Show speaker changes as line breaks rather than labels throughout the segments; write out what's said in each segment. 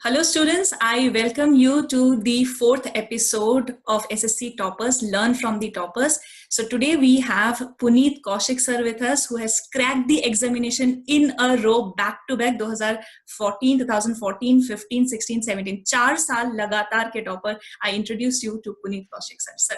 Hello students, I welcome you to the fourth episode of SSC Toppers, Learn from the Toppers. So today we have Puneet Kaushik sir with us, who has cracked the examination in a row back to back 2014, 15, 16, 17. 4 साल लगातार के topper. I introduce you to Puneet Kaushik sir. Sir.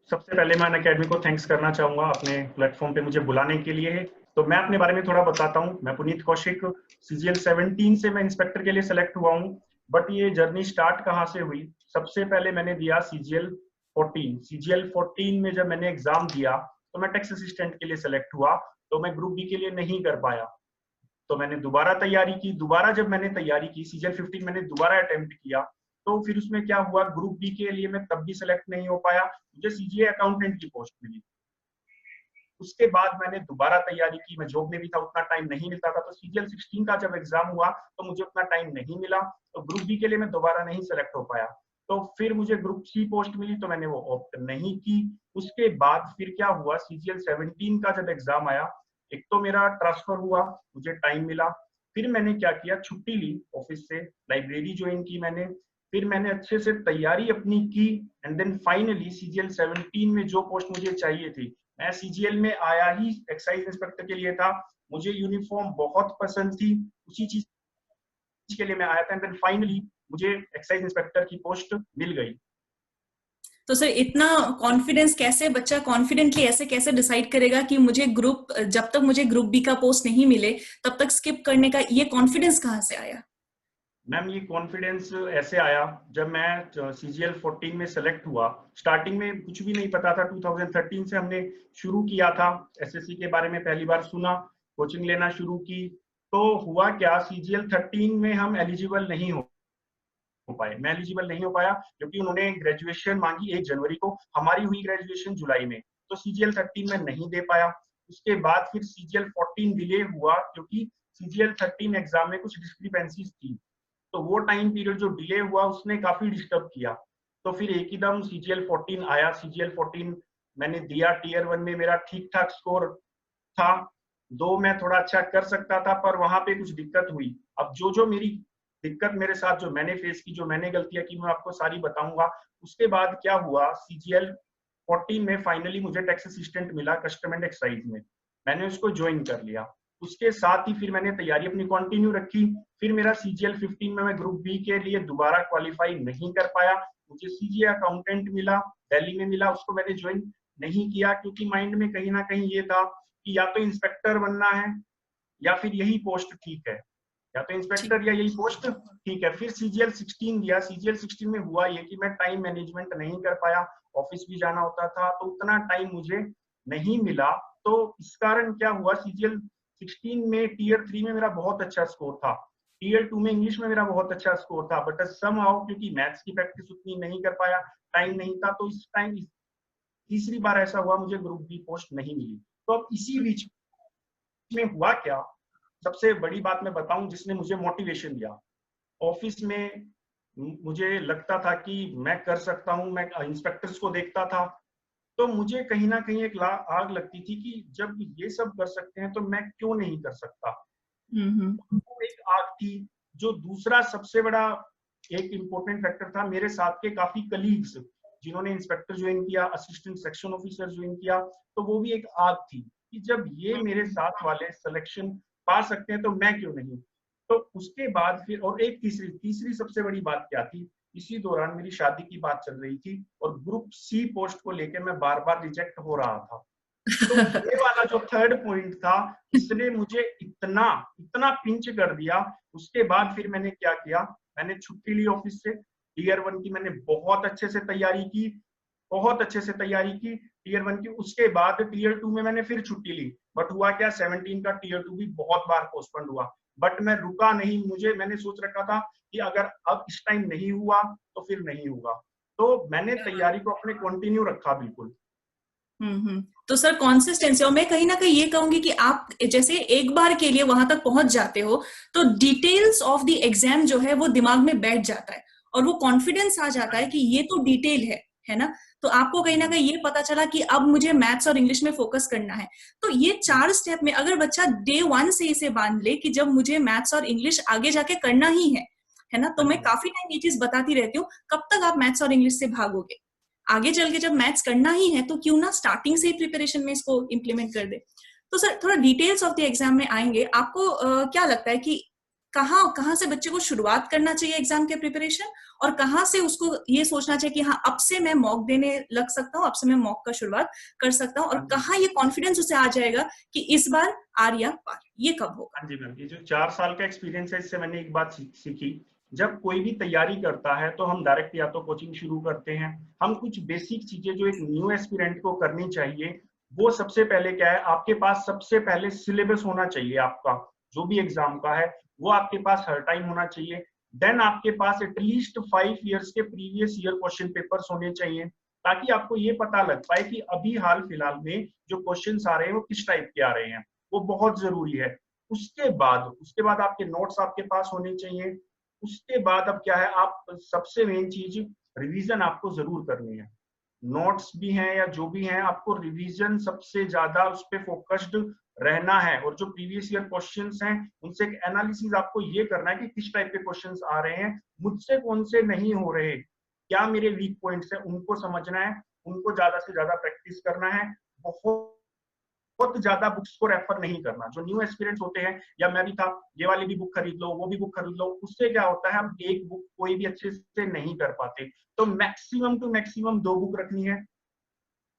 सबसे पहले मैं Unacademy को thanks करना चाहूंगा अपने प्लेटफॉर्म पे मुझे बुलाने के लिए। तो मैं अपने बारे में थोड़ा बताता हूं। मैं पुनीत कौशिक, CGL 17 से मैं इंस्पेक्टर के लिए सेलेक्ट हुआ हूं। बट ये जर्नी स्टार्ट कहां से हुई? सबसे पहले मैंने दिया CGL 14। CGL 14 में जब मैंने एग्जाम दिया तो मैं टैक्स असिस्टेंट के लिए सेलेक्ट हुआ, तो मैं ग्रुप बी के लिए नहीं कर पाया। तो मैंने दोबारा तैयारी की। दोबारा जब मैंने तैयारी की, CGL 15 मैंने दोबारा अटेम्प्ट किया, तो फिर उसमें क्या हुआ, ग्रुप बी के लिए मैं तब भी सिलेक्ट नहीं हो पाया, मुझे CGA अकाउंटेंट की पोस्ट मिली। उसके बाद मैंने दोबारा तैयारी की, मैं जॉब में भी था, उतना टाइम नहीं मिलता था। तो CGL 16 का जब एग्जाम हुआ तो मुझे उतना टाइम नहीं मिला, तो ग्रुप बी के लिए मैं दोबारा नहीं सिलेक्ट हो पाया। तो फिर मुझे ग्रुप सी पोस्ट मिली, तो मैंने वो ऑप्ट नहीं की। उसके बाद फिर क्या हुआ, CGL 17 का जब एग्जाम आया, एक तो मेरा ट्रांसफर हुआ, मुझे टाइम मिला। फिर मैंने क्या किया, छुट्टी ली ऑफिस से, लाइब्रेरी ज्वाइन की मैंने। फिर मैंने अच्छे से तैयारी अपनी की, एंड देन फाइनली CGL 17 में जो पोस्ट मुझे चाहिए थी, मैं CGL में आया ही एक्साइज इंस्पेक्टर के लिए था। मुझे यूनिफॉर्म बहुत पसंद थी, उसी चीज के लिए मैं आया था, एंड देन फाइनली मुझे एक्साइज इंस्पेक्टर की पोस्ट मिल गई।
तो सर इतना कॉन्फिडेंस कैसे, बच्चा कॉन्फिडेंटली ऐसे कैसे डिसाइड करेगा कि मुझे जब तक मुझे ग्रुप बी का पोस्ट नहीं मिले तब तक स्किप करने का, ये कॉन्फिडेंस कहाँ से आया?
मैम ये कॉन्फिडेंस ऐसे आया, जब मैं CGL 14 में सेलेक्ट हुआ। स्टार्टिंग में कुछ भी नहीं पता था, 2013 से हमने शुरू किया था, SSC के बारे में पहली बार सुना, कोचिंग लेना शुरू की। तो हुआ क्या, CGL 13 में हम एलिजिबल नहीं हो पाए। मैं एलिजिबल नहीं हो पाया क्योंकि उन्होंने ग्रेजुएशन मांगी 1 जनवरी को, हमारी हुई ग्रेजुएशन जुलाई में, तो CGL 13 में नहीं दे पाया। उसके बाद फिर CGL 14 डिले हुआ क्योंकि CGL 13 एग्जाम में कुछ डिस्क्रिपेंसीज थी, तो वो टाइम पीरियड जो डिले हुआ उसने काफी डिस्टर्ब किया। तो फिर एक ही दम CGL 14 आया। CGL 14 मैंने दिया, टीयर 1 में मेरा ठीक ठाक स्कोर था, 2 मैं थोड़ा अच्छा कर सकता था, पर वहां पे कुछ दिक्कत हुई। अब जो मेरी दिक्कत मेरे साथ जो मैंने फेस की, जो मैंने गलतियां की, मैं आपको सारी बताऊंगा। उसके बाद क्या हुआ, CGL 14 में फाइनली मुझे टैक्स असिस्टेंट मिला कस्टम एंड एक्साइज में, मैंने उसको ज्वाइन कर लिया। उसके साथ ही फिर मैंने तैयारी अपनी कंटिन्यू रखी। फिर मेरा CGL 15 में मैं ग्रुप बी के लिए दोबारा क्वालिफाई नहीं कर पाया, मुझे CGA अकाउंटेंट मिला, दिल्ली में मिला, उसको मैंने ज्वाइन नहीं किया क्योंकि माइंड में कहीं ना कहीं ये था कि या तो इंस्पेक्टर बनना है या फिर यही पोस्ट ठीक है, या तो इंस्पेक्टर या यही पोस्ट ठीक है। फिर CGL 16 दिया। CGL 16 में हुआ ये कि मैं टाइम मैनेजमेंट नहीं कर पाया, ऑफिस भी जाना होता था, तो उतना टाइम मुझे नहीं मिला। तो इस कारण क्या हुआ, CGL 16 में टीयर 3 में मेरा बहुत अच्छा स्कोर था, टीयर 2 में इंग्लिश में मेरा बहुत अच्छा स्कोर था, बट समहाउ क्योंकि मैथ्स की प्रैक्टिस उतनी नहीं कर पाया, टाइम नहीं था, तो इस टाइम तीसरी बार ऐसा हुआ मुझे ग्रुप बी पोस्ट नहीं मिली। तो अब इसी बीच में हुआ क्या, सबसे बड़ी बात मैं बताऊं जिसने मुझे मोटिवेशन दिया। ऑफिस में मुझे लगता था कि मैं कर सकता हूं, मैं इंस्पेक्टर्स को देखता था, तो मुझे कहीं ना कहीं एक आग लगती थी कि जब ये सब कर सकते हैं तो मैं क्यों नहीं कर सकता। वो एक आग थी। जो दूसरा सबसे बड़ा एक इम्पोर्टेंट फैक्टर था, मेरे साथ के काफी कलीग्स जिन्होंने इंस्पेक्टर ज्वाइन किया, असिस्टेंट सेक्शन ऑफिसर ज्वाइन किया, तो वो भी एक आग थी कि जब ये मेरे साथ वाले सिलेक्शन पा सकते हैं तो मैं क्यों नहीं। तो उसके बाद फिर और एक तीसरी सबसे बड़ी बात क्या थी, इसी दौरान मेरी शादी की बात चल रही थी और ग्रुप सी पोस्ट को लेकर मैं बार बार रिजेक्ट हो रहा था। तो ये वाला जो थर्ड पॉइंट था, इसने मुझे इतना इतना पिंच कर दिया। उसके बाद फिर मैंने क्या किया, मैंने छुट्टी ली ऑफिस से, टीयर 1 की मैंने बहुत अच्छे से तैयारी की, बहुत अच्छे से तैयारी की टीयर 1 की। उसके बाद टीयर 2 में मैंने फिर छुट्टी ली, बट हुआ क्या, 17 का टीयर 2 भी बहुत बार पोस्टपोन्ड हुआ, बट मैं रुका नहीं। मैंने सोच रखा था कि अगर अब इस टाइम नहीं हुआ तो फिर नहीं होगा, तो मैंने तैयारी को अपने कंटिन्यू रखा बिल्कुल।
तो सर कंसिस्टेंसी, और मैं कहीं ना कहीं ये कहूंगी कि आप जैसे एक बार के लिए वहां तक पहुंच जाते हो तो डिटेल्स ऑफ द एग्जाम जो है वो दिमाग में बैठ जाता है और वो कॉन्फिडेंस आ जाता है कि ये तो डिटेल है, है ना। तो आपको कहीं ना कहीं ये पता चला कि अब मुझे मैथ्स और इंग्लिश में फोकस करना है। तो ये 4 स्टेप में अगर बच्चा डे 1 से इसे बांध ले कि जब मुझे मैथ्स और इंग्लिश आगे जाके करना ही है ना, तो मैं काफी टाइम ये चीज बताती रहती हूँ, कब तक आप मैथ्स और इंग्लिश से भागोगे? आगे चल के जब मैथ्स करना ही है तो क्यों ना स्टार्टिंग से ही प्रिपरेशन में इसको इम्प्लीमेंट कर दे। तो सर थोड़ा डिटेल्स ऑफ द एग्जाम में आएंगे। आपको क्या लगता है कि कहाँ कहाँ से बच्चे को शुरुआत करना चाहिए एग्जाम के प्रिपरेशन, और कहाँ से उसको ये सोचना चाहिए कि हाँ अब से मैं मॉक देने लग सकता हूँ, अब से मैं मॉक का शुरुआत कर सकता हूँ, और कहाँ ये कॉन्फिडेंस उसे आ जाएगा कि इस बार आर्या पार, ये कब होगा?
हाँ जी मैम, ये जो 4 साल का एक्सपीरियंस है, इससे मैंने एक बात सीखी। जब कोई भी तैयारी करता है तो हम डायरेक्ट या तो कोचिंग शुरू करते हैं। हम कुछ बेसिक चीजें जो एक न्यू एस्पिरेंट को करनी चाहिए, वो सबसे पहले क्या है, आपके पास सबसे पहले सिलेबस होना चाहिए। आपका जो भी एग्जाम का है वो आपके पास हर टाइम होना चाहिए। देन आपके पास एटलीस्ट 5 ईयर्स के प्रीवियस ईयर क्वेश्चन पेपर्स होने चाहिए, ताकि आपको ये पता लग पाए कि अभी हाल फिलहाल में जो क्वेश्चन आ रहे हैं वो किस टाइप के आ रहे हैं। वो बहुत जरूरी है। उसके बाद आपके नोट्स आपके पास होने चाहिए। उसके बाद अब क्या है, आप सबसे मेन चीज रिवीजन आपको जरूर करनी है। नोट्स भी हैं या जो भी हैं, आपको रिवीजन सबसे ज्यादा उस पर फोकस्ड रहना है। और जो प्रीवियस ईयर क्वेश्चंस हैं उनसे एक एनालिसिस आपको ये करना है कि किस टाइप के क्वेश्चंस आ रहे हैं, मुझसे कौन से नहीं हो रहे, क्या मेरे वीक पॉइंट्स हैं, उनको समझना है, उनको ज्यादा से ज्यादा प्रैक्टिस करना है। बहुत बहुत ज्यादा बुक्स को रेफर नहीं करना। जो न्यू एक्सपीरियंस होते हैं, या मैं भी था, ये वाली भी बुक खरीद लो, वो भी बुक खरीद लो, उससे क्या होता है, हम एक बुक कोई भी अच्छे से नहीं कर पाते। तो मैक्सिमम टू मैक्सिमम 2 बुक रखनी है।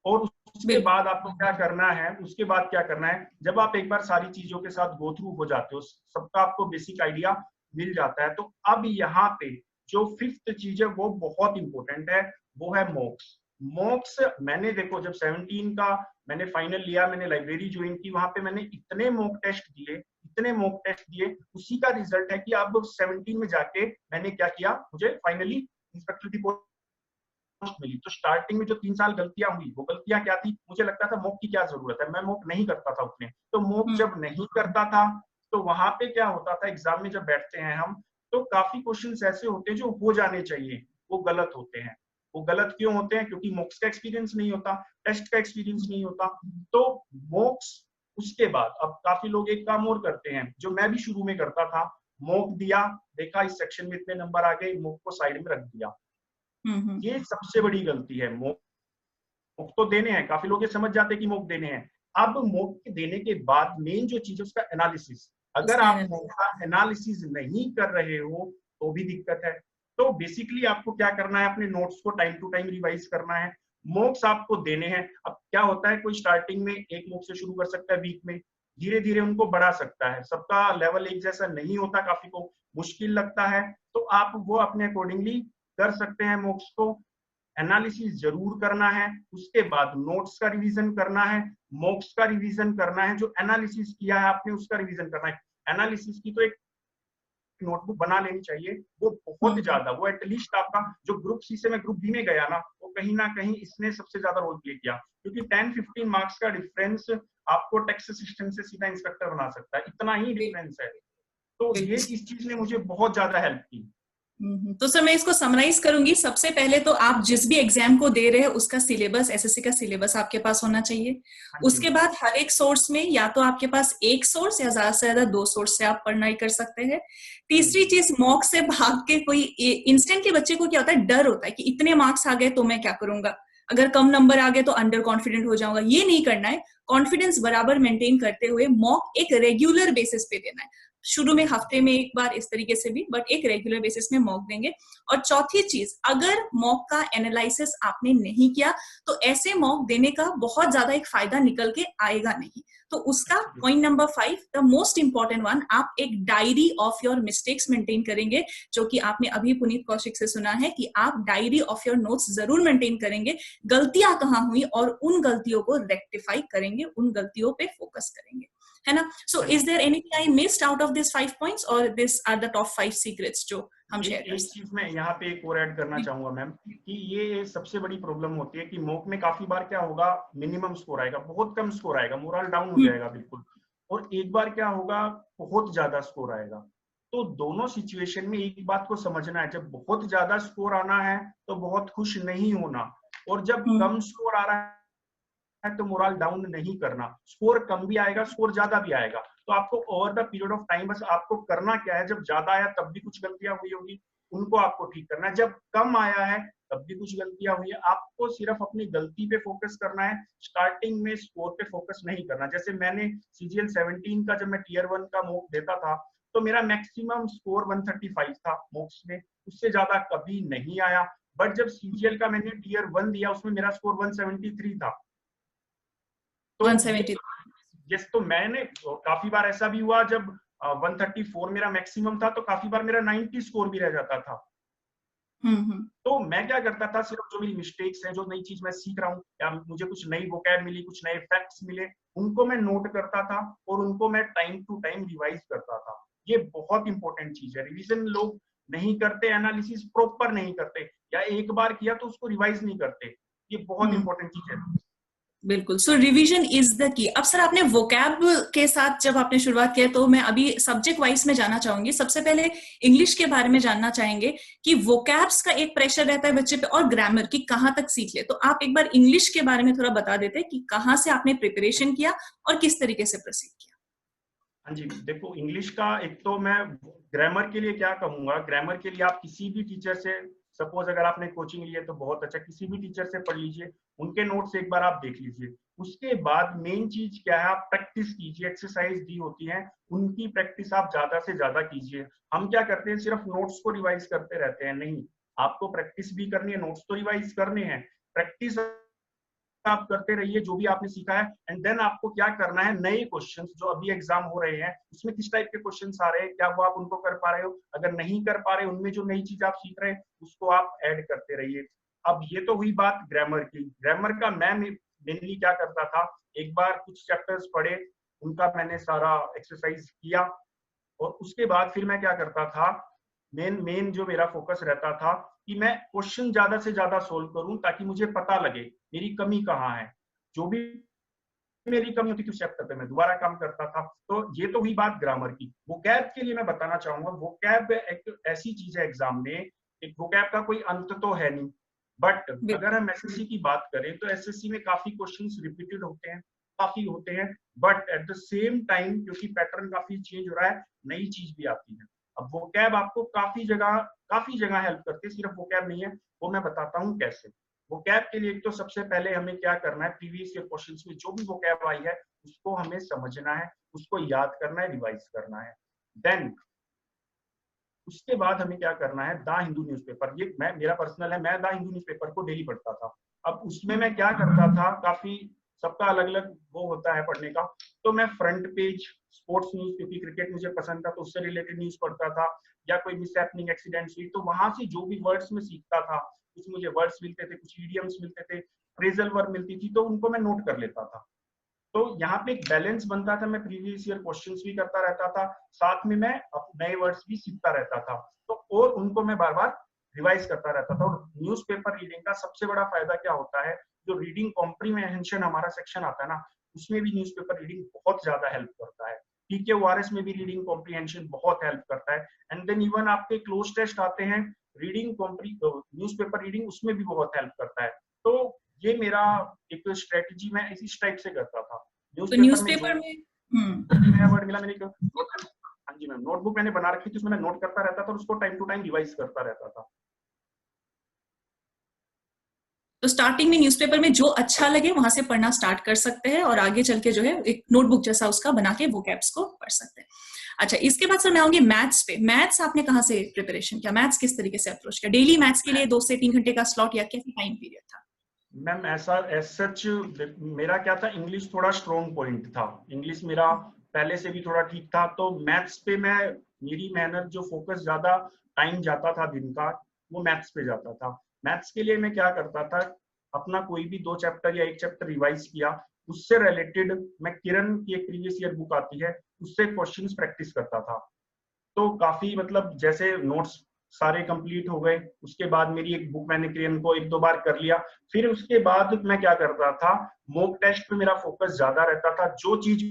और उसके बाद आपको क्या करना है, उसके बाद क्या करना है, जब आप एक बार सारी चीजों के साथ गो थ्रू हो जाते हो, सबका आपको बेसिक आइडिया मिल जाता है, तो अब यहाँ पे जो 5th चीज है वो बहुत इंपॉर्टेंट है, वो है मॉक्स। मॉक्स मैंने देखो, जब 17 का मैंने फाइनल लिया, मैंने लाइब्रेरी ज्वाइन की, वहां पे मैंने इतने मॉक टेस्ट दिए, इतने मॉक टेस्ट दिए, उसी का रिजल्ट है कि अब 17 में जाके मैंने क्या किया, मुझे फाइनली इंस्पेक्टर की पोस्ट मिली। तो स्टार्टिंग में जो 3 साल गलतियां हुई, वो गलतियां क्या थी, मुझे लगता था मॉक की क्या जरूरत है, मैं मॉक नहीं करता था उतने। तो मॉक जब नहीं करता था, तो वहां पे क्या होता था, एग्जाम में जब बैठते हैं हम, तो काफी क्वेश्चंस ऐसे होते हैं जो हो जाने चाहिए, वो गलत होते हैं। वो गलत क्यों होते हैं? क्योंकि मॉक्स का एक्सपीरियंस नहीं होता, टेस्ट का एक्सपीरियंस नहीं होता। तो मॉक्स, उसके बाद अब काफी लोग एक काम और करते हैं, जो मैं भी शुरू में करता था, मॉक दिया, देखा इस सेक्शन में इतने नंबर आ गए, मॉक को साइड में रख दिया। ये सबसे बड़ी गलती है। मॉक तो देने हैं, काफी लोग ये समझ जाते हैं कि मॉक देने हैं। अब मॉक के देने के बाद मेन जो चीज है उसका एनालिसिस। अगर आप मॉक का एनालिसिस नहीं कर रहे हो तो भी दिक्कत है। तो बेसिकली आपको क्या करना है, अपने नोट्स को टाइम टू टाइम रिवाइज करना है। मॉक्स आपको देने हैं। अब क्या होता है, कोई स्टार्टिंग में एक मॉक से शुरू कर सकता है वीक में, धीरे धीरे उनको बढ़ा सकता है। सबका लेवल एक जैसा नहीं होता, काफी को मुश्किल लगता है, तो आप वो अपने अकॉर्डिंगली कर सकते हैं। मॉक्स को एनालिसिस जरूर करना है, उसके बाद नोट्स का रिवीजन करना है, मॉक्स का रिवीजन करना है, जो एनालिसिस किया है आपने उसका रिवीजन करना है। एनालिसिस की तो एक नोटबुक बना लेनी चाहिए, वो बहुत ज्यादा, वो एटलीस्ट आपका जो ग्रुप सी से मैं ग्रुप बी में गया ना, वो कहीं ना कहीं इसने सबसे ज्यादा रोल प्ले किया, क्योंकि 10-15 मार्क्स का डिफरेंस आपको टैक्स असिस्टेंट से सीधा इंस्पेक्टर बना सकता है, इतना ही डिफरेंस है। तो ये इस चीज ने मुझे बहुत ज्यादा हेल्प की।
तो सर मैं इसको समराइज करूंगी। सबसे पहले तो आप जिस भी एग्जाम को दे रहे हैं उसका सिलेबस, एसएससी का सिलेबस आपके पास होना चाहिए। उसके बाद हर एक सोर्स में या तो आपके पास एक सोर्स या ज्यादा से ज्यादा 2 सोर्स से आप पढ़ाई कर सकते हैं। तीसरी चीज, मॉक से भाग के कोई इंस्टेंटली बच्चे को क्या होता है, डर होता है कि इतने मार्क्स आ गए तो मैं क्या करूंगा, अगर कम नंबर आ गए तो अंडर कॉन्फिडेंट हो जाऊंगा। ये नहीं करना है। कॉन्फिडेंस बराबर मेंटेन करते हुए मॉक एक रेगुलर बेसिस पे देना है। शुरू में हफ्ते में एक बार इस तरीके से भी, बट एक रेगुलर बेसिस में मॉक देंगे। और चौथी चीज, अगर मॉक का एनालिसिस आपने नहीं किया तो ऐसे मॉक देने का बहुत ज्यादा एक फायदा निकल के आएगा नहीं। तो उसका point number 5, the most important one, आप एक diary of your mistakes maintain करेंगे, जो कि आपने अभी पुनीत कौशिक से सुना है कि आप डायरी ऑफ योर नोट्स जरूर मेंटेन करेंगे। गलतियां कहाँ हुई और उन गलतियों को रेक्टिफाई करेंगे, उन गलतियों पे फोकस करेंगे, है ना। So is there anything I missed out of this 5 points, और this are the top 5 secrets जो हम शेयर कर सकते हैं?
चीज मैं यहाँ पे एक और ऐड करना चाहूंगा मैम, कि ये सबसे बड़ी प्रॉब्लम होती है कि मॉक में काफी बार क्या होगा, मिनिमम स्कोर आएगा, बहुत कम स्कोर आएगा, मोरल डाउन हो जाएगा बिल्कुल। और एक बार क्या होगा, बहुत ज्यादा स्कोर आएगा। तो दोनों सिचुएशन में एक बात को समझना है, जब बहुत ज्यादा स्कोर आना है तो बहुत खुश नहीं होना, और जब कम स्कोर आ रहा है तो मोरल डाउन नहीं करना। स्कोर कम भी आएगा, स्कोर ज्यादा भी आएगा, तो आपको over the period of time बस आपको करना क्या है, जब ज्यादा आया तब भी कुछ गलतियां हुई होगी, उनको आपको ठीक करना है। जब कम आया है तब भी कुछ गलतियां हुई है, आपको सिर्फ अपनी गलती पे फोकस करना है, स्टार्टिंग में स्कोर पे फोकस नहीं करना। जैसे मैंने CGL 17 का जब मैं Tier 1 का मॉक देता था तो मेरा मैक्सिमम स्कोर 135 था मॉक्स में, उससे ज्यादा कभी नहीं आया। बट जब CGL का मैंने Tier 1 दिया उसमें मेरा स्कोर 173 था। तो
170।
यस, तो मैंने काफी बार ऐसा भी हुआ जब 134 मेरा मैक्सिमम था, तो काफी बार मेरा 90 स्कोर भी रह जाता था। तो मैं क्या करता था, सिर्फ जो मेरी मिस्टेक्स है, जो नई चीज मैं सीख रहा हूँ, या मुझे कुछ नई वोकैब मिली, कुछ नए फैक्ट्स मिले, उनको मैं नोट करता था और उनको मैं टाइम टू टाइम रिवाइज करता था। ये बहुत इंपॉर्टेंट चीज है। रिवीजन लोग नहीं करते, एनालिसिस प्रॉपर नहीं करते, या एक बार किया तो उसको रिवाइज नहीं करते। ये बहुत इंपॉर्टेंट चीज है।
बिल्कुल। सो रिवीजन इज द की। अब सर आपने वोकैब के साथ जब आपने शुरुआत किया, तो मैं अभी सब्जेक्ट वाइज में जाना चाहूंगी। सबसे पहले इंग्लिश के बारे में जानना चाहेंगे कि वोकैब्स का एक प्रेशर रहता है बच्चे पे, और ग्रामर की कहाँ तक सीख ले। तो आप एक बार इंग्लिश के बारे में थोड़ा बता देते कि कहाँ से आपने प्रिपरेशन किया और किस तरीके से प्रोसीड किया।
हाँ जी, देखो इंग्लिश का एक तो मैं ग्रामर के लिए क्या कहूंगा, ग्रामर के लिए आप किसी भी टीचर से, सपोज अगर आपने कोचिंग ली है तो बहुत अच्छा, किसी भी टीचर से पढ़ लीजिए, उनके नोट्स एक बार आप देख लीजिए। उसके बाद मेन चीज क्या है, आप प्रैक्टिस कीजिए। एक्सरसाइज दी होती है, उनकी प्रैक्टिस आप ज्यादा से ज्यादा कीजिए। हम क्या करते हैं, सिर्फ नोट्स को रिवाइज करते रहते हैं, नहीं, आपको प्रैक्टिस भी करनी है, नोट्स तो रिवाइज करने हैं। प्रैक्टिस आप करते रहिए जो भी आपने सीखा है, एंड देन आपको क्या करना है, नए क्वेश्चंस जो अभी एग्जाम हो रहे हैं उसमें किस टाइप के क्वेश्चंस आ रहे हैं, क्या वो आप उनको कर पा रहे हो, अगर नहीं कर पा रहे उनमें जो नई चीज आप सीख रहे हैं उसको आप ऐड करते रहिए। अब ये तो हुई बात ग्रामर की। ग्रामर का मैं मेनली क्या करता था, एक बार कुछ चैप्टर्स पढ़े, उनका मैंने सारा एक्सरसाइज किया, और उसके बाद फिर मैं क्या करता था, मेन मेन जो मेरा फोकस रहता था कि मैं क्वेश्चन ज्यादा से ज्यादा सोल्व करूं, ताकि मुझे पता लगे मेरी कमी कहाँ है। जो भी मेरी कमी होती थी उस चैप्टर पे मैं दोबारा काम करता था। तो ये तो हुई बात ग्रामर की। वोकैब के लिए मैं बताना चाहूंगा, वोकैब एक ऐसी चीज है एग्जाम में, एक वोकैब का कोई अंत तो है नहीं, बट अगर हम एसएससी की बात करें तो एसएससी में काफी क्वेश्चंस रिपीटेड होते हैं, काफी होते हैं, but at the same time क्योंकि पैटर्न काफी चेंज हो रहा है, नई चीज भी आती है। अब वोकैब आपको काफी जगह हेल्प करती है, सिर्फ वोकैब नहीं है। वो मैं बताता हूँ कैसे। वोकैब के लिए एक तो सबसे पहले हमें क्या करना है, प्रीवियस ईयर क्वेश्चंस में जो भी वोकैब आई है उसको हमें समझना है, उसको याद करना है, रिवाइज करना है। देन उसके बाद हमें क्या करना है, द हिंदू न्यूज़पेपर, ये मेरा पर्सनल है, मैं द हिंदू न्यूज़पेपर को डेली पढ़ता था। अब उसमें मैं क्या करता था, काफी सबका अलग अलग वो होता है पढ़ने का, तो मैं फ्रंट पेज स्पोर्ट्स न्यूज, क्योंकि क्रिकेट मुझे पसंद था तो उससे रिलेटेड न्यूज पढ़ता था, या कोई मिस हैपनिंग एक्सीडेंट्स हुई तो वहां से जो भी वर्ड्स में सीखता था, कुछ मुझे वर्ड्स मिलते थे, कुछ इडियम्स मिलते थे, फ्रेजल वर्ब मिलती थी, तो उनको मैं नोट कर लेता था। तो यहाँ पे एक बैलेंस बनता था, मैं प्रीवियस ईयर क्वेश्चंस भी करता रहता था, साथ में मैं नए वर्ड्स भी सीखता रहता था, तो और उनको मैं बार बार रिवाइज करता रहता था। और न्यूज़पेपर रीडिंग का सबसे बड़ा फायदा क्या होता है, जो रीडिंग कॉम्प्रीहेंशन हमारा सेक्शन आता है ना, उसमें भी न्यूज़पेपर रीडिंग बहुत ज्यादा हेल्प करता है। PKORS में भी रीडिंग कॉम्प्रीहेंशन बहुत हेल्प करता है। एंड देन इवन आपके क्लोज टेस्ट आते हैं, रीडिंग न्यूज़पेपर रीडिंग उसमें भी बहुत हेल्प करता है। तो ये मेरा एक स्ट्रेटजी मैं इसी टाइप से करता था।
तो
न्यूज़पेपर में जो
न्यूज़पेपर में
नया वर्ड मिला, मैंने हाँ जी मैम, नोटबुक मैंने बना रखी थी, उसमें मैं नोट करता रहता था और उसको टाइम टू टाइम रिवाइज करता रहता था।
तो स्टार्टिंग में न्यूज़पेपर में जो अच्छा लगे वहां से पढ़ना स्टार्ट कर सकते हैं, और आगे चल के जो है एक नोटबुक जैसा उसका बना के वोकैब्स को पढ़ सकते हैं। अच्छा, इसके बाद सर मैं आऊंगी मैथ्स पे। मैथ्स आपने कहाँ से प्रिपरेशन किया, मैथ्स किस तरीके से अप्रोच किया? डेली मैथ्स के लिए 2 से 3 घंटे का स्लॉट, या कैसे टाइम पीरियड था?
मैम ऐसा एज सच मेरा क्या था, इंग्लिश थोड़ा स्ट्रॉन्ग पॉइंट था, इंग्लिश मेरा पहले से भी थोड़ा ठीक था, तो मैथ्स पे मेरी मेहनत, जो फोकस ज्यादा टाइम जाता था दिन का, वो मैथ्स पे जाता था। मैथ्स के लिए मैं क्या करता था, अपना कोई भी 2 चैप्टर या 1 चैप्टर रिवाइज किया, उससे रिलेटेड मैं किरण की एक प्रीवियस ईयर बुक आती है, उससे क्वेश्चंस प्रैक्टिस करता था। तो काफी मतलब जैसे नोट्स सारे कंप्लीट हो गए, उसके बाद मेरी एक बुक मैंने किरण को 1-2 बार कर लिया, फिर उसके बाद मैं क्या करता था, मॉक टेस्ट पे मेरा फोकस ज्यादा रहता था। जो चीज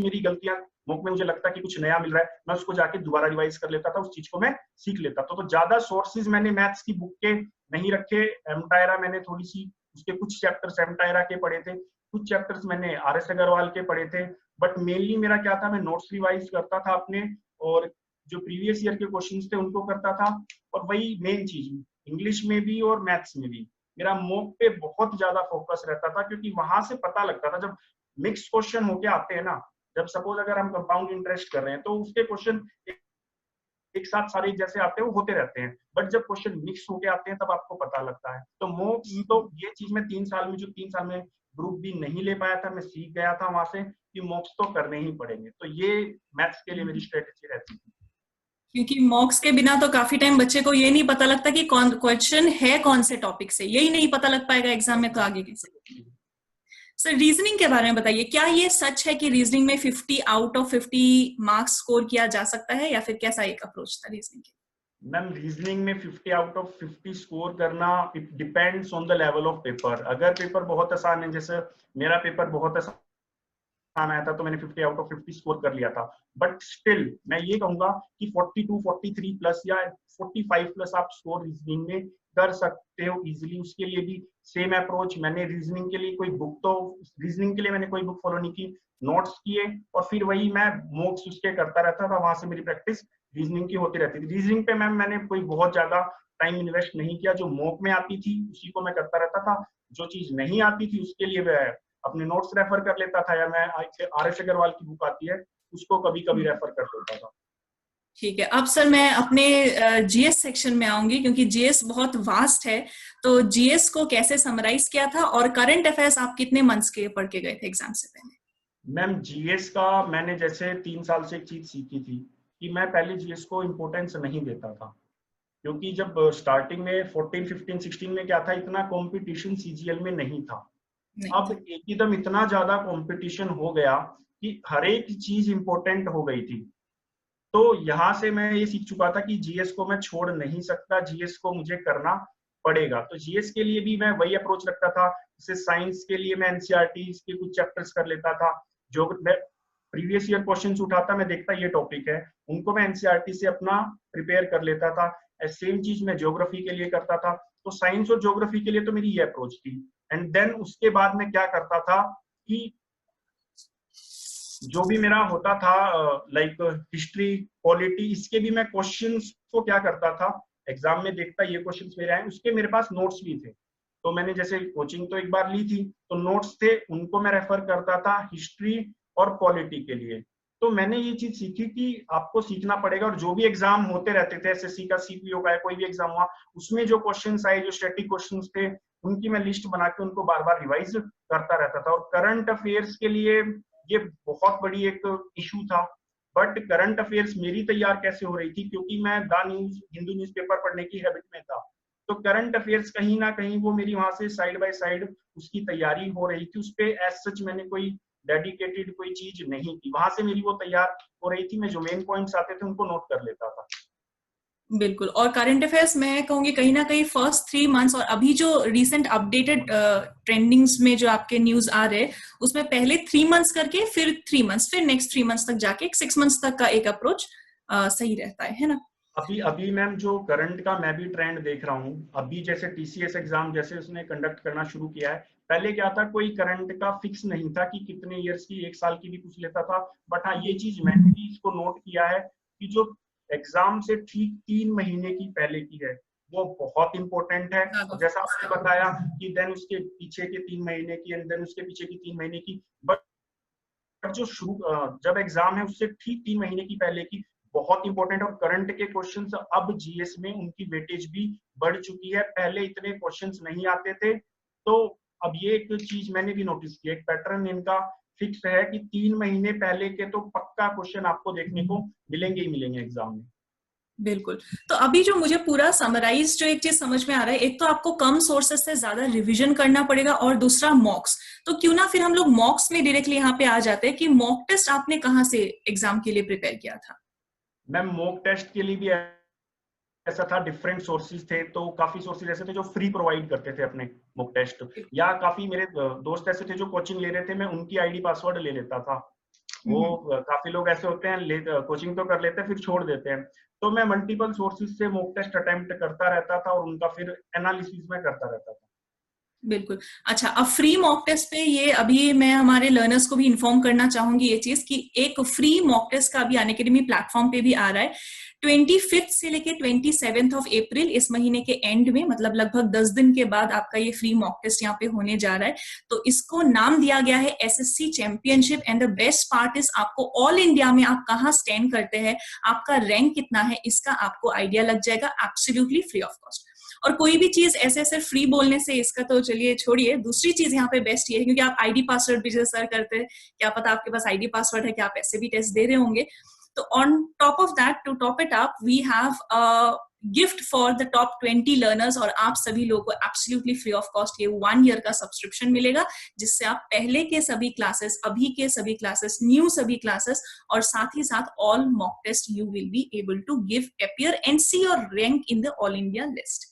मेरी गलतियां, मॉक में मुझे लगता कि कुछ नया मिल रहा है, मैं उसको जाके दोबारा रिवाइज कर लेता था, उस चीज को मैं सीख लेता था। तो ज्यादा सोर्सेज मैंने मैथ्स की बुक के नहीं रखे। एमटायरा मैंने थोड़ी सी उसके कुछ चैप्टर्स एमटायरा के पढ़े थे, कुछ चैप्टर्स मैंने आर.एस. अग्रवाल के पढ़े थे, बट मेनली मेरा क्या था, मैं नोट्स रिवाइज करता था अपने, और जो प्रीवियस ईयर के क्वेश्चंस थे उनको करता था। और वही मेन चीज, इंग्लिश में भी और मैथ्स में भी मेरा मॉक पे बहुत ज्यादा फोकस रहता था, क्योंकि वहां से पता लगता था, जब मिक्स क्वेश्चन होके आते हैं ना, जब सपोज अगर हम कंपाउंड इंटरेस्ट कर रहे हैं तो उसके क्वेश्चन एक साथ सारे जैसे आते हैं वो होते रहते हैं, बट जब क्वेश्चन मिक्स होके आते हैं तब आपको पता लगता है। तो मॉक्स, तो ये चीज मैं 3 साल में, जो 3 साल में ग्रुप भी नहीं ले पाया था, मैं सीख गया था वहां से कि मॉक्स तो करने ही पड़ेंगे। तो ये मैथ्स के लिए मेरी स्ट्रेटेजी रहती थी।
क्योंकि मॉक्स के बिना तो काफी टाइम बच्चे को ये नहीं पता लगता कि कौन क्वेश्चन है, कौन से टॉपिक से, यही नहीं पता लग पाएगा एग्जाम में तो आगे कैसे। सर रीजनिंग के बारे में बताइए, क्या ये सच है कि रीजनिंग में 50 आउट ऑफ 50 मार्क्स स्कोर किया जा सकता है, या फिर कैसा एक अप्रोच था रीजनिंग के?
मैम रीजनिंग में 50 आउट ऑफ 50 स्कोर करना, it depends on the level of paper. अगर पेपर बहुत आसान है, जैसे मेरा पेपर बहुत आसान आया था तो मैंने 50 आउट ऑफ 50 स्कोर कर लिया था, बट स्टिल मैं ये कहूंगा कि 42 43 प्लस या 45 प्लस आप स्कोर रीजनिंग में कर सकते हो इजीली। उसके लिए भी सेम अप्रोच, मैंने रीजनिंग के लिए कोई बुक, तो रीजनिंग के लिए मैंने कोई बुक फॉलो नहीं की, नोट्स किए और फिर वही मैं मॉक्स उसके करता रहता था, वहां से मेरी प्रैक्टिस रीजनिंग की होती रहती थी। रीजनिंग पे मैम मैंने कोई बहुत ज्यादा टाइम इन्वेस्ट नहीं किया, जो मॉक में आती थी उसी को मैं करता रहता था, जो चीज नहीं आती थी उसके लिए मैं अपने नोट्स रेफर कर लेता था, या मैं आर.एस. अग्रवाल की बुक आती है उसको कभी कभी रेफर कर लेता था।
ठीक है, अब सर मैं अपने जीएस सेक्शन में आऊंगी, क्योंकि जीएस बहुत वास्ट है। तो जीएस को कैसे समराइज किया था, और करंट अफेयर्स आप कितने मंथ्स के पढ़ के गए थे एग्जाम से पहले?
मैम जीएस का मैंने जैसे 3 साल से एक चीज सीखी थी कि मैं पहले जीएस को इम्पोर्टेंस नहीं देता था, क्योंकि जब स्टार्टिंग में 14 15 16 में क्या था, इतना कंपटीशन सीजीएल में नहीं था।
नहीं
अब
था।
एकदम इतना ज्यादा कंपटीशन हो गया कि हर एक चीज इंपॉर्टेंट हो गई थी। तो यहाँ से मैं ये सीख चुका था कि जीएस को मैं छोड़ नहीं सकता, जीएस को मुझे करना पड़ेगा। तो जीएस के लिए भी मैं वही अप्रोच रखता था। जैसे साइंस के लिए मैं एनसीईआरटी के कुछ चैप्टर्स कर लेता था, जो मैं प्रीवियस ईयर क्वेश्चंस उठाता, मैं देखता ये टॉपिक है, उनको मैं एनसीईआरटी से अपना प्रिपेयर कर लेता था। सेम चीज मैं ज्योग्राफी के लिए करता था। तो साइंस और ज्योग्राफी के लिए तो मेरी ये अप्रोच थी। एंड देन उसके बाद मैं क्या करता था कि जो भी मेरा होता था लाइक हिस्ट्री, पॉलिटी, इसके भी मैं क्वेश्चंस को क्या करता था, एग्जाम में देखता ये क्वेश्चंस मेरे आए, उसके मेरे पास नोट्स भी थे। तो मैंने जैसे कोचिंग तो एक बार ली थी, तो नोट्स थे उनको मैं रेफर करता था हिस्ट्री और पॉलिटी के लिए। तो मैंने ये चीज सीखी कि आपको सीखना पड़ेगा, और जो भी एग्जाम होते रहते थे, एसएससी का, सीपीओ का, कोई भी एग्जाम हुआ, उसमें जो क्वेश्चंस आए, जो स्टैटिक क्वेश्चंस थे, उनकी मैं लिस्ट बना के उनको बार बार रिवाइज करता रहता था। और करंट अफेयर्स के लिए ये बहुत बड़ी एक इशू था, बट करंट अफेयर्स मेरी तैयार कैसे हो रही थी, क्योंकि मैं द न्यूज, हिंदू न्यूज़पेपर पढ़ने की हैबिट में था। तो करंट अफेयर्स कहीं ना कहीं वो मेरी वहां से साइड बाय साइड उसकी तैयारी हो रही थी। उस पे एज सच मैंने कोई डेडिकेटेड कोई चीज नहीं की, वहां से मेरी वो तैयार हो रही थी। मैं जो मेन पॉइंट्स आते थे उनको नोट कर लेता था।
बिल्कुल। और करंट अफेयर्स मैं कहूंगी कहीं ना कहीं फर्स्ट 3 मंथ्स, और अभी जो रिसेंट अपडेटेड ट्रेंडिंग्स में जो आपके न्यूज आ रहे हैं, उसमें पहले 3 मंथ्स करके फिर 3 मंथ्स, फिर नेक्स्ट 3 मंथ्स तक जाके 6 मंथ्स तक का एक अप्रोच सही रहता है ना?
अभी अभी मैम जो करंट का मैं भी ट्रेंड देख रहा हूँ, अभी जैसे टीसीएस एग्जाम जैसे उसने कंडक्ट करना शुरू किया है, पहले क्या था, कोई करंट का फिक्स नहीं था कि कितने इयर्स की, 1 साल की भी पूछ लेता था। बट हाँ, ये चीज मैंने भी इसको नोट किया है कि जो एग्जाम से ठीक 3 महीने की पहले की है वो बहुत इंपॉर्टेंट है। और जैसा आपने बताया कि देन उसके पीछे के 3 महीने की, एंड देन उसके पीछे की 3 महीने की, बट जो शुरू जब एग्जाम है उससे ठीक 3 महीने की पहले की बहुत इंपॉर्टेंट। और करंट के क्वेश्चंस अब जीएस में उनकी वेटेज भी बढ़ चुकी है, पहले इतने क्वेश्चंस नहीं आते थे। तो अब ये एक चीज मैंने भी नोटिस की, एक पैटर्न इनका फिक्स है कि 3 महीने पहले के तो पक्का क्वेश्चन आपको देखने को मिलेंगे ही मिलेंगे एग्जाम में।
बिल्कुल। तो अभी जो मुझे पूरा समराइज जो एक चीज समझ में आ रहा है, एक तो आपको कम सोर्सेस से ज्यादा रिवीजन करना पड़ेगा, और दूसरा मॉक्स। तो क्यों ना फिर हम लोग मॉक्स में डायरेक्टली यहाँ पे आ जाते हैं कि मॉक टेस्ट आपने कहाँ से एग्जाम के लिए प्रिपेयर किया था?
मैम मॉक टेस्ट के लिए भी ऐसा था, डिफरेंट सोर्सेज थे, तो काफी सोर्सेज ऐसे थे जो फ्री प्रोवाइड करते थे अपने मॉक टेस्ट, या काफी मेरे दोस्त ऐसे थे जो कोचिंग ले रहे थे, मैं उनकी आईडी पासवर्ड ले लेता था। वो काफी लोग ऐसे होते हैं, कोचिंग तो कर लेते हैं फिर छोड़ देते हैं। तो मैं मल्टीपल सोर्सेज से मॉक टेस्ट अटेम्प्ट करता रहता था और उनका फिर एनालिसिस में करता रहता था।
बिल्कुल। अच्छा, अब फ्री मॉक टेस्ट पे ये अभी मैं हमारे लर्नर्स को भी इन्फॉर्म करना चाहूंगी ये चीज कि एक फ्री मॉक टेस्ट का अभी अनअकैडमी प्लेटफॉर्म पे भी आ रहा है 25 से लेके 27 ऑफ अप्रैल, इस महीने के एंड में, मतलब लगभग 10 दिन के बाद आपका ये फ्री मॉक टेस्ट यहाँ पे होने जा रहा है। तो इसको नाम दिया गया है SSC championship, and the best part is आपको ऑल इंडिया में आप कहाँ स्टैंड करते हैं, आपका रैंक कितना है, इसका आपको आइडिया लग जाएगा एब्सोल्युटली फ्री ऑफ कॉस्ट। और कोई भी चीज ऐसे ऐसे फ्री बोलने से इसका तो चलिए छोड़िए, दूसरी चीज यहाँ पे बेस्ट ये है क्योंकि आप आईडी पासवर्ड भी सर करते हैं, क्या पता आपके पास आईडी पासवर्ड है, क्या आप ऐसे भी टेस्ट दे रहे होंगे। तो on top of that, to top it up, we have gift for the top 20 learners, और आप सभी लोगों को एब्सोल्युटली फ्री ऑफ कॉस्ट ये 1 ईयर का सब्सक्रिप्शन मिलेगा, जिससे आप पहले के सभी क्लासेस, अभी के सभी क्लासेस, न्यू सभी क्लासेस, और साथ ही साथ all mock test you will be able to give, appear and see your rank in the all India list.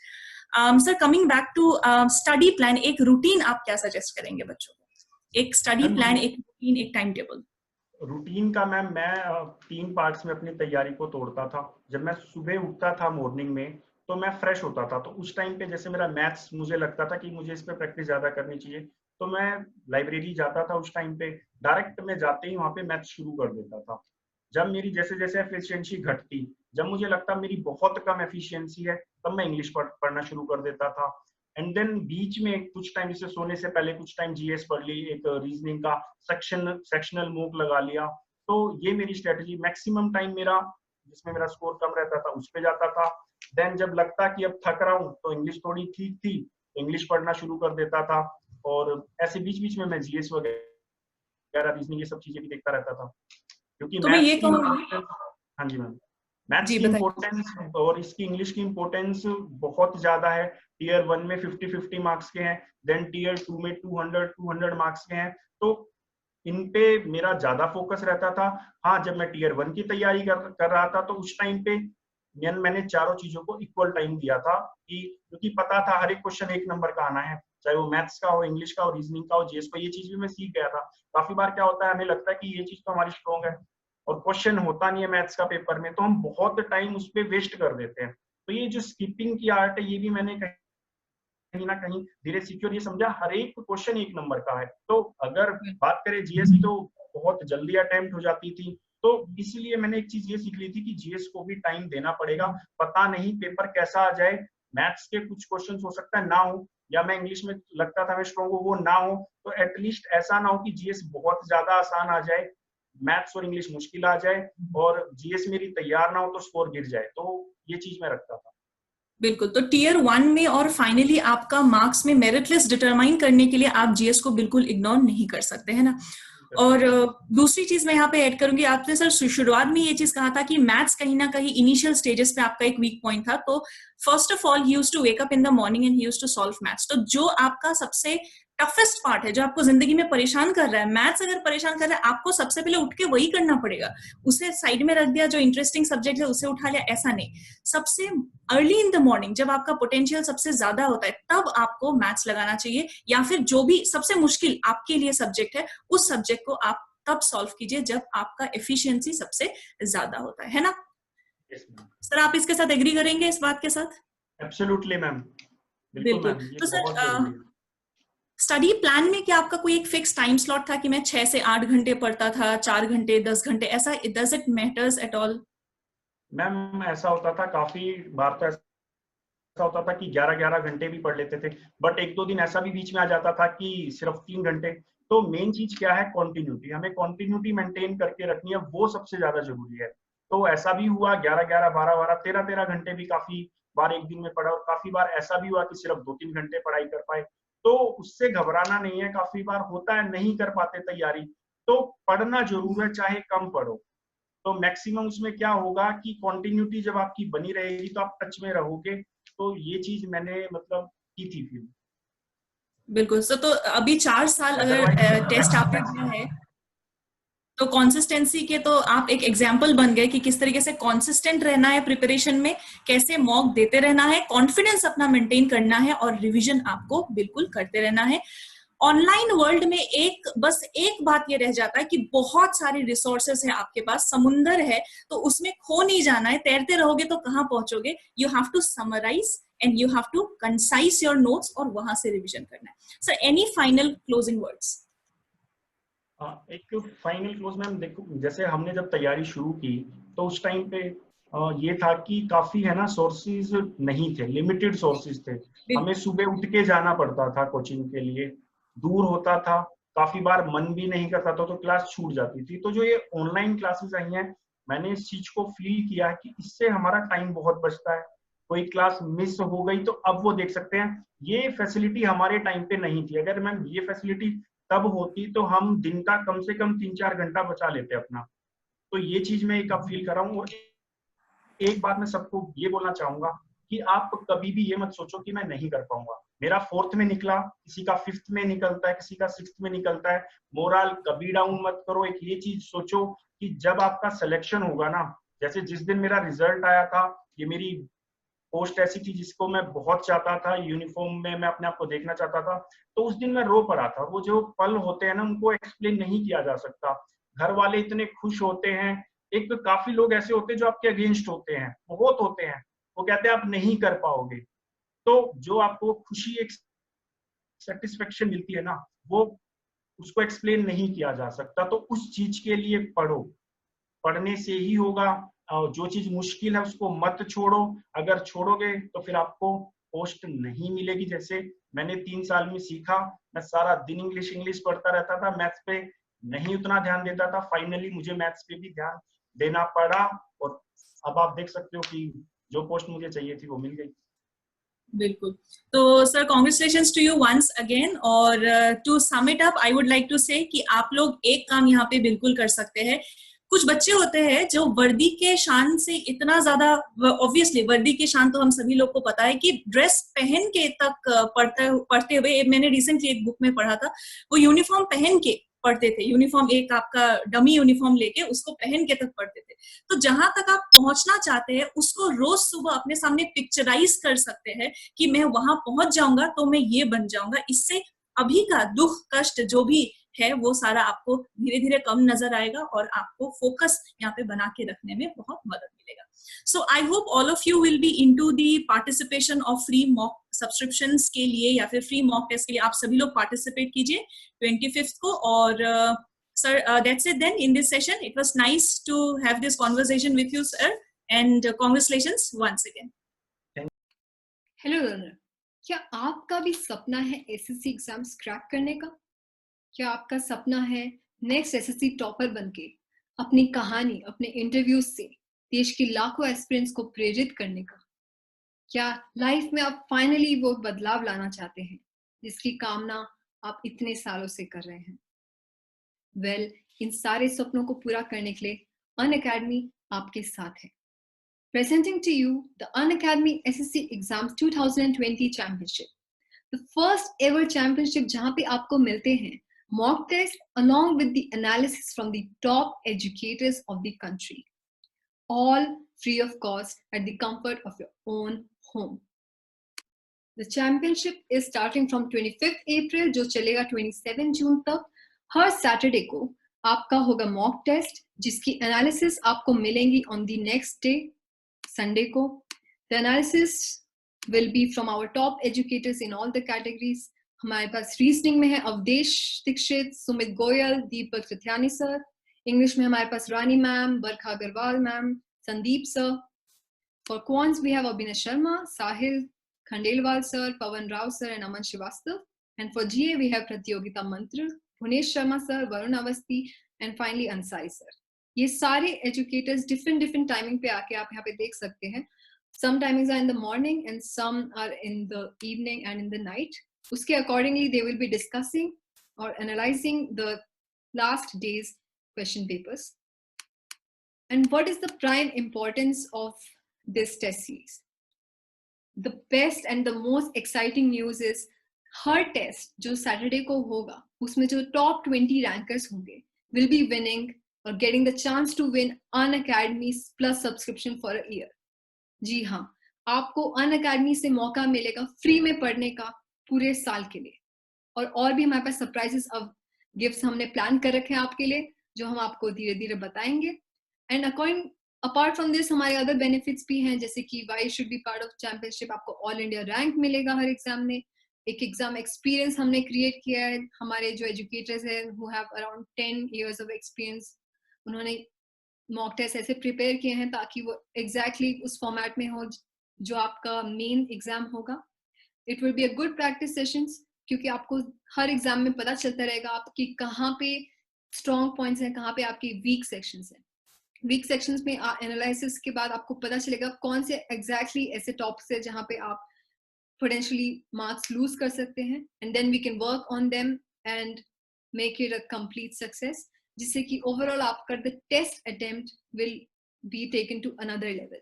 Sir, coming back to study plan, एक रूटीन आप क्या सजेस्ट करेंगे बच्चों को? एक स्टडी प्लान, एक रूटीन, एक टाइम टेबल।
रूटीन का मैम मैं 3 पार्ट्स में अपनी तैयारी को तोड़ता था। जब मैं सुबह उठता था मॉर्निंग में तो मैं फ्रेश होता था, तो उस टाइम पे जैसे मेरा मैथ्स मुझे लगता था कि मुझे इस पे प्रैक्टिस ज्यादा करनी चाहिए, तो मैं लाइब्रेरी जाता था। उस टाइम पे डायरेक्ट मैं जाते ही वहां पे मैथ्स शुरू कर देता था। जब मेरी जैसे जैसे एफिशिएंसी घटती, जब मुझे लगता मेरी बहुत कम एफिशिएंसी है, तब मैं इंग्लिश पढ़ना शुरू कर देता था। एंड देन बीच में कुछ टाइम, जैसे सोने से पहले कुछ टाइम जीएस पढ़ ली, एक रीजनिंग का सेक्शनल मूक लगा लिया। तो ये मेरी स्ट्रेटजी, मैक्सिमम टाइम मेरा जिसमें मेरा स्कोर कम रहता था उस पे जाता था। देन जब लगता कि अब थक रहा हूँ तो इंग्लिश थोड़ी ठीक थी, तो इंग्लिश पढ़ना शुरू कर देता था। और ऐसे बीच बीच में मैं जीएस वगैरह, रीजनिंग, ये सब चीजें भी देखता रहता था, क्योंकि
तो मैं ये
मैथ्स की
कहूँगी,
हाँ जी मैम, मैथ्स
जी
की
बताइए।
इम्पोर्टेंस और इसकी इंग्लिश की इम्पोर्टेंस बहुत ज्यादा है। टीयर 1 में 50-50 मार्क्स के हैं, देन टीयर 2 में 200 मार्क्स के हैं, तो इन पे मेरा ज्यादा फोकस रहता था। हाँ, जब मैं टीयर 1 की तैयारी कर रहा था तो उस टाइम पे मैंने चारों चीजों को इक्वल टाइम दिया था, कि क्योंकि पता था हर एक क्वेश्चन 1 नंबर का आना है, चाहे वो मैथ्स का हो, इंग्लिश का हो, रीजनिंग का हो, जीएस का। ये चीज भी मैं सीख गया था। काफी बार क्या होता है, हमें लगता है कि ये चीज तो हमारी स्ट्रॉन्ग है और क्वेश्चन होता नहीं है मैथ्स का पेपर में, तो हम बहुत टाइम उस पर वेस्ट कर देते हैं। तो ये जो स्किपिंग की आर्ट है, ये भी मैंने कहीं ना कहीं धीरे सीखी और ये समझा हर एक क्वेश्चन 1 नंबर का है। तो अगर बात करें जीएस की, तो बहुत जल्दी अटेम्प्ट हो जाती थी। तो इसलिए मैंने एक चीज ये सीख ली थी कि जीएस को भी टाइम देना पड़ेगा, पता नहीं पेपर कैसा आ जाए। मैथ्स के कुछ क्वेश्चन हो सकता है ना हो, या मैं इंग्लिश में लगता था मैं स्ट्रॉन्ग हूँ, वो ना हो, तो एटलीस्ट ऐसा ना हो कि जीएस बहुत ज्यादा आसान आ जाए, मैथ्स और इंग्लिश मुश्किल आ जाए, और जीएस मेरी तैयार ना हो तो स्कोर गिर जाए। तो ये चीज मैं रखता था।
बिल्कुल। तो टीयर 1 में और फाइनली आपका मार्क्स में मेरिट लिस्ट डिटरमाइन करने के लिए आप जीएस को बिल्कुल इग्नोर नहीं कर सकते, है ना। और दूसरी चीज मैं यहाँ पे ऐड करूंगी, आपने सर शुरुआत में ये चीज कहा था कि मैथ्स कहीं ना कहीं इनिशियल स्टेजेस पे आपका एक वीक पॉइंट था। तो first of all, he used to wake up in the morning and he used to solve maths. तो जो आपका सबसे टफेस्ट पार्ट है, जो आपको जिंदगी में परेशान कर रहा है, मैथ्स अगर परेशान कर रहा है, आपको सबसे पहले उठ के वही करना पड़ेगा। उसे साइड में रख दिया, जो इंटरेस्टिंग सब्जेक्ट है उसे उठा लिया, ऐसा नहीं। सबसे अर्ली इन द मॉर्निंग, जब आपका पोटेंशियल सबसे ज्यादा होता है, तब आपको मैथ्स लगाना चाहिए, या फिर जो भी सबसे मुश्किल आपके लिए सब्जेक्ट है, उस सब्जेक्ट को आप तब सॉल्व कीजिए जब आपका एफिशिएंसी सबसे ज्यादा होता है ना। सर, आप इसके साथ एग्री करेंगे इस बात के साथ?
एब्सोल्युटली मैम, बिल्कुल
बिल्कुल।
मैम, ये
तो
बहुत जरूरी
सर,
है।
स्टडी प्लान में क्या आपका कोई एक फिक्स टाइम स्लॉट था कि मैं 6 से 8 घंटे पढ़ता था, 4 घंटे, 10 घंटे, ऐसा? Does it matters at all?
Ma'am ऐसा होता था, काफी बार तो ऐसा होता था कि 11-11 घंटे भी पढ़ लेते थे, बट 1-2 दिन ऐसा भी बीच में आ जाता था कि सिर्फ 3 घंटे। तो मेन चीज क्या है, कॉन्टिन्यूटी। हमें कॉन्टिन्यूटी मेंटेन करके रखनी है, वो सबसे ज्यादा जरूरी है। तो ऐसा भी हुआ 11-11, 12-12, 13-13 घंटे भी काफी बार एक दिन में पढ़ा, और काफी बार ऐसा भी हुआ कि सिर्फ 2-3 घंटे पढ़ाई कर पाए। तो उससे घबराना नहीं है, काफी बार होता है नहीं कर पाते तैयारी, तो पढ़ना जरूर है, चाहे कम पढ़ो। तो मैक्सिमम उसमें क्या होगा कि कंटिन्यूटी जब आपकी बनी रहेगी तो आप टच में रहोगे। तो ये चीज मैंने मतलब की थी फिर।
बिल्कुल सर। तो अभी 4 साल अगर टेस्ट आपने दिया है, तो कंसिस्टेंसी के तो आप एक एग्जाम्पल बन गए कि किस तरीके से कंसिस्टेंट रहना है प्रिपरेशन में, कैसे मॉक देते रहना है, कॉन्फिडेंस अपना मेंटेन करना है, और रिवीजन आपको बिल्कुल करते रहना है। ऑनलाइन वर्ल्ड में बस एक बात ये रह जाता है कि बहुत सारे रिसोर्सेस है आपके पास, समुंदर है, तो उसमें खो नहीं जाना है। तैरते रहोगे तो कहाँ पहुंचोगे? You have to summarize and you have to concise your notes और वहां से रिविजन करना है। So any final closing words?
एक फाइनल क्लोज मैम, देखो जैसे हमने जब तैयारी शुरू की तो उस टाइम पे ये था कि काफी है ना सोर्सेज नहीं थे, लिमिटेड सोर्सेज थे। हमें सुबह उठ के जाना पड़ता था कोचिंग के लिए, दूर होता था, काफी बार मन भी नहीं करता था तो क्लास छूट जाती थी। तो जो ये ऑनलाइन क्लासेस आई हैं, मैंने इस चीज को फील किया कि इससे हमारा टाइम बहुत बचता है। कोई क्लास मिस हो गई तो अब वो देख सकते हैं। ये फैसिलिटी हमारे टाइम पे नहीं थी। अगर मैम ये फैसिलिटी तब होती तो हम दिन का कम से कम 3-4 घंटा बचा लेते अपना। तो ये चीज मैं एक अब फील कर रहा हूँ। और एक बात मैं सबको ये बोलना चाहूंगा कि आप कभी भी ये मत सोचो कि मैं नहीं कर पाऊंगा। मेरा 4th में निकला, किसी का 5th में निकलता है, किसी का 6th में निकलता है। मोरल कभी डाउन मत करो। एक ये चीज सोचो कि जब आपका सिलेक्शन होगा ना, जैसे जिस दिन मेरा रिजल्ट आया था, ये मेरी पोस्ट ऐसी थी जिसको मैं बहुत चाहता था, यूनिफॉर्म में मैं अपने आप को देखना चाहता था। तो उस दिन मैं रो पड़ा था। वो जो पल होते हैं ना, उनको एक्सप्लेन नहीं किया जा सकता। घर वाले इतने खुश होते हैं। एक तो काफी लोग ऐसे होते हैं जो आपके अगेंस्ट होते हैं, बहुत होते हैं। वो कहते हैं आप नहीं कर पाओगे। तो जो आपको खुशी, एक सेटिस्फेक्शन मिलती है ना, वो उसको एक्सप्लेन नहीं किया जा सकता। तो उस चीज के लिए पढ़ो, पढ़ने से ही होगा। जो चीज मुश्किल है उसको मत छोड़ो। अगर छोड़ोगे तो फिर आपको पोस्ट नहीं मिलेगी। जैसे मैंने 3 साल में सीखा, मैं सारा दिन इंग्लिश इंग्लिश पढ़ता रहता था, मैथ्स पे नहीं उतना ध्यान देता था। फाइनली मुझे मैथ्स पे भी ध्यान देना पड़ा और अब आप देख सकते हो कि जो पोस्ट मुझे चाहिए थी वो मिल गई।
बिल्कुल। तो sir congratulations to you once again. और to sum it up I would like to say कि आप लोग एक काम यहाँ पे बिल्कुल कर सकते हैं। कुछ बच्चे होते हैं जो वर्दी के शान से इतना ज्यादा, ऑब्वियसली वर्दी के शान तो हम सभी लोग को पता है कि ड्रेस पहन के तक पढ़ते हुए, मैंने रिसेंटली एक बुक में पढ़ा था, वो यूनिफॉर्म पहन के पढ़ते थे। यूनिफॉर्म एक आपका डमी यूनिफॉर्म लेके उसको पहन के तक पढ़ते थे। तो जहां तक आप पहुंचना चाहते हैं उसको रोज सुबह अपने सामने पिक्चराइज कर सकते हैं कि मैं वहां पहुंच जाऊंगा तो मैं ये बन जाऊंगा। इससे अभी का दुख कष्ट जो भी है वो सारा आपको धीरे धीरे कम नजर आएगा और आपको फोकस यहाँ पे बना के रखने में बहुत मदद मिलेगा। So I hope all of you will be into the participation of free mock subscriptions के लिए या फिर फ्री मॉक टेस्ट के लिए। आप सभी लोग पार्टिसिपेट कीजिए 25th को। और sir, that's it then in this session. It was nice to have this conversation with you, sir, and congratulations once again.
Hello runner, क्या आपका भी सपना है एसएससी एग्जाम्स क्रैक करने का? क्या आपका सपना है नेक्स्ट एसएससी टॉपर बनके अपनी कहानी, अपने इंटरव्यूज से देश के लाखों एस्पिरेंट्स को प्रेरित करने का? क्या लाइफ में आप फाइनली वो बदलाव लाना चाहते हैं जिसकी कामना आप इतने सालों से कर रहे हैं? वेल, इन सारे सपनों को पूरा करने के लिए अनअकैडमी आपके साथ है। Presenting to you the Unacademy SSC Exams 2020 Championship, the first ever championship जहाँ पे आपको मिलते हैं mock test along with the analysis from the top educators of the country, all free of cost at the comfort of your own home. The championship is starting from 25th April जो चलेगा 27 जून तक। हर Saturday को आपका होगा mock test जिसकी analysis आपको मिलेंगी on the next day, Sunday को। The analysis will be from our top educators in all the categories. हमारे पास रीजनिंग में है अवधेश दीक्षित, सुमित गोयल, दीपक चथियानी सर। इंग्लिश में हमारे पास Rani ma'am, Barkha Agrawal ma'am, Sandeep sir. For quants we have Abhinay Sharma, Sahil Khandelwal sir, Pawan Rao sir and Aman Srivastav. And for GA we have Pratyogita Mantra, Bhunesh Sharma sir, Varun Avasthi and finally Ansari sir. ये सारे educators different timing पे आके आप यहाँ पे देख सकते हैं। Some timings are in the morning and some are in the evening and in the night. उसके accordingly they will be discussing और analysing the last days question papers. And what is the prime importance of this test series? The best and the most exciting news is हर test जो Saturday को होगा उसमें जो top 20 rankers होंगे will be winning or getting the chance to win Unacademy plus subscription for a year. जी हाँ, आपको Unacademy से मौका मिलेगा फ्री में पढ़ने का पूरे साल के लिए। और भी हमारे पास सरप्राइजेस ऑफ गिफ्ट्स हमने प्लान कर रखे हैं आपके लिए, जो हम आपको धीरे धीरे बताएंगे। एंड अपार्ट फ्रॉम दिस हमारे अदर बेनिफिट्स भी हैं, जैसे कि why should be part of championship, आपको ऑल इंडिया रैंक मिलेगा हर एग्जाम में। एक एग्जाम एक्सपीरियंस हमने क्रिएट किया है, हमारे जो एजुकेटर्स हैं who have around 10 years of experience, उन्होंने मॉक टेस्ट ऐसे प्रिपेयर किए हैं ताकि वो एग्जैक्टली उस फॉर्मेट में हो जो आपका मेन एग्जाम होगा। It will be a good practice sessions, क्योंकि आपको हर एग्जाम में पता चलता रहेगा आपकी कहाँ पे स्ट्रॉन्ग पॉइंट्स हैं, कहाँ पे आपकी वीक सेक्शंस हैं। वीक सेक्शंस में एनालिसिस के बाद आपको पता चलेगा कौन से एग्जैक्टली ऐसे टॉपिक्स है जहाँ पे आप पोटेंशियली मार्क्स लूज कर सकते हैं, and then we can work on them and make it a complete success, जिससे कि ओवरऑल आपका the test attempt will be taken to another level,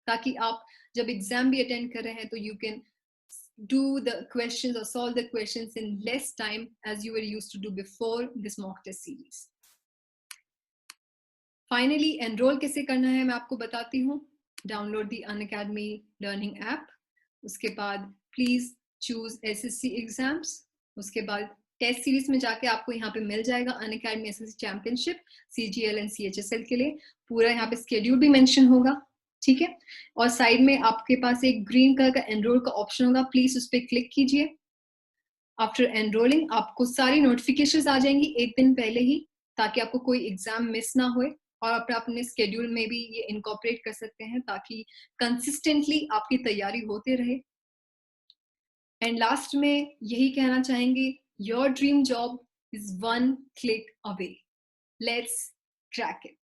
ताकि आप जब एग्जाम भी अटेंड कर रहे हैं तो you can do the questions or solve the questions in less time as you were used to do before this mock test series. Finally, enroll कैसे करना है मैं आपको बताती हूँ। Download the Unacademy Learning app. उसके बाद please choose SSC exams. उसके बाद टेस्ट सीरीज में जाके आपको यहाँ पे मिल जाएगा Unacademy SSC Championship, CGL and CHSL के लिए पूरा यहाँ पे स्केड्यूल भी मेंशन होगा, ठीक है। और साइड में आपके पास एक ग्रीन कलर का एनरोल का ऑप्शन होगा, प्लीज उस पर क्लिक कीजिए। आफ्टर एनरोलिंग आपको सारी नोटिफिकेशंस आ जाएंगी एक दिन पहले ही, ताकि आपको कोई एग्जाम मिस ना होए, और अपने स्केड्यूल में भी ये इनकॉर्पोरेट कर सकते हैं ताकि कंसिस्टेंटली आपकी तैयारी होते रहे। एंड लास्ट में यही कहना चाहेंगे, your dream job is 1 click away. Let's crack it.